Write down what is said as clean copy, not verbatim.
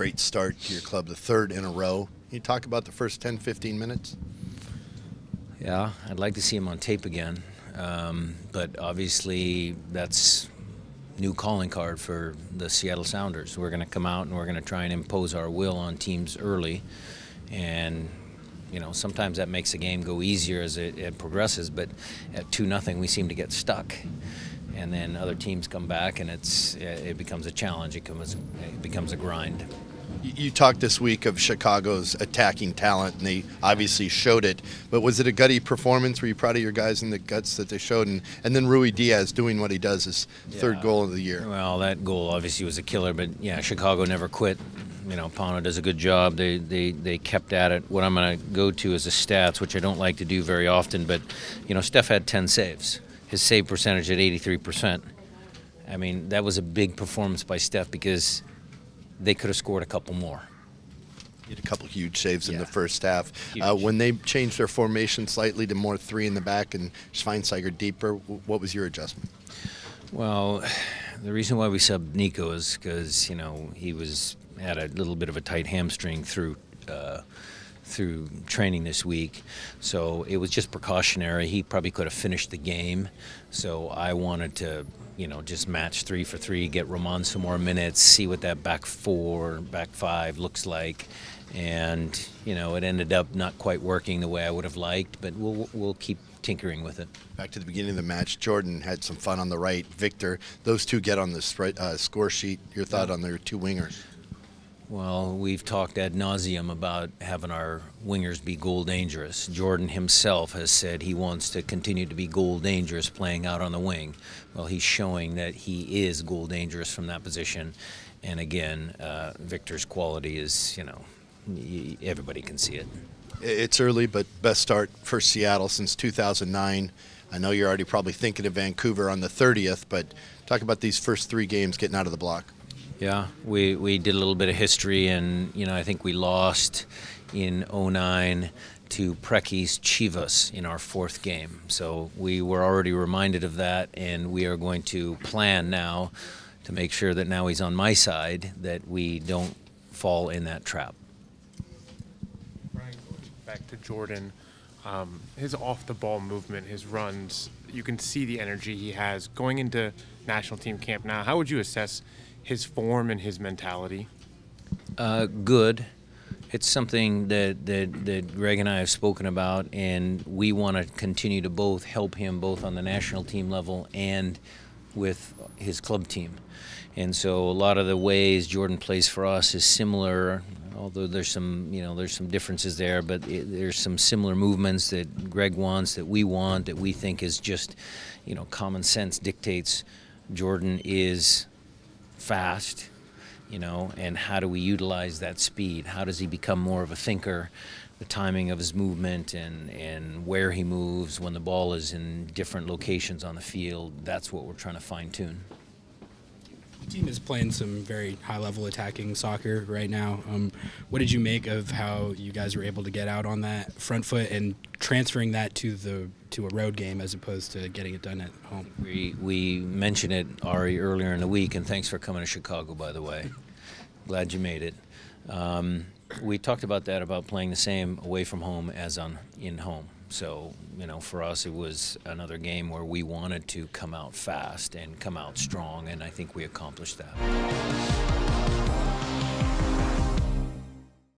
great start to your club, the third in a row. Can you talk about the first 10, 15 minutes? Yeah, I'd like to see him on tape again. But obviously that's new calling card for the Seattle Sounders. We're going to come out and we're going to try and impose our will on teams early. And, you know, sometimes that makes the game go easier as it progresses, but at 2-0 we seem to get stuck. And then other teams come back and it becomes a challenge, it becomes a grind. You talked this week of Chicago's attacking talent, and they obviously showed it. But was it a gutty performance? Were you proud of your guys in the guts that they showed? And then Rui Diaz doing what he does, his third goal of the year. Well, that goal obviously was a killer, but yeah, Chicago never quit. You know, Pano does a good job. They kept at it. What I'm going to go to is the stats, which I don't like to do very often, but, you know, Steph had 10 saves. His save percentage at 83%. I mean, that was a big performance by Steph because they could have scored a couple more. He had a couple huge saves in the first half. When they changed their formation slightly to more three in the back and Schmetzer deeper, what was your adjustment? Well, the reason why we subbed Nico is because, you know, he had a little bit of a tight hamstring through training this week, so it was just precautionary. He probably could have finished the game, so I wanted to, you know, just match 3 for 3, get Roman some more minutes, see what that back 4, back 5 looks like, and, you know, it ended up not quite working the way I would have liked, but we'll keep tinkering with it. Back to the beginning of the match, Jordan had some fun on the right. Victor, those two get on the score sheet. Your thought on their two wingers? Well, we've talked ad nauseum about having our wingers be goal dangerous. Jordan himself has said he wants to continue to be goal dangerous playing out on the wing. Well, he's showing that he is goal dangerous from that position. And again, Victor's quality is, you know, everybody can see it. It's early, but best start for Seattle since 2009. I know you're already probably thinking of Vancouver on the 30th, but talk about these first 3 games getting out of the block. Yeah, we did a little bit of history, and, you know, I think we lost in 2009 to Precky's Chivas in our 4th game. So we were already reminded of that, and we are going to plan now to make sure that now he's on my side, that we don't fall in that trap. Brian, back to Jordan, his off-the-ball movement, his runs, you can see the energy he has going into national team camp now. How would you assess his form and his mentality? Good. It's something that Greg and I have spoken about, and we want to continue to both help him both on the national team level and with his club team. And so a lot of the ways Jordan plays for us is similar, although there's some differences there, but there's some similar movements that Greg wants, that we want, that we think is just, you know, common sense dictates Jordan is fast, you know, and how do we utilize that speed? How does he become more of a thinker? The timing of his movement and where he moves when the ball is in different locations on the field, that's what we're trying to fine-tune. The team is playing some very high-level attacking soccer right now. What did you make of how you guys were able to get out on that front foot and transferring that to a road game as opposed to getting it done at home? We mentioned it, Ari, earlier in the week, and thanks for coming to Chicago, by the way. Glad you made it. We talked about that, about playing the same away from home as in home. So, you know, for us it was another game where we wanted to come out fast and come out strong, and I think we accomplished that.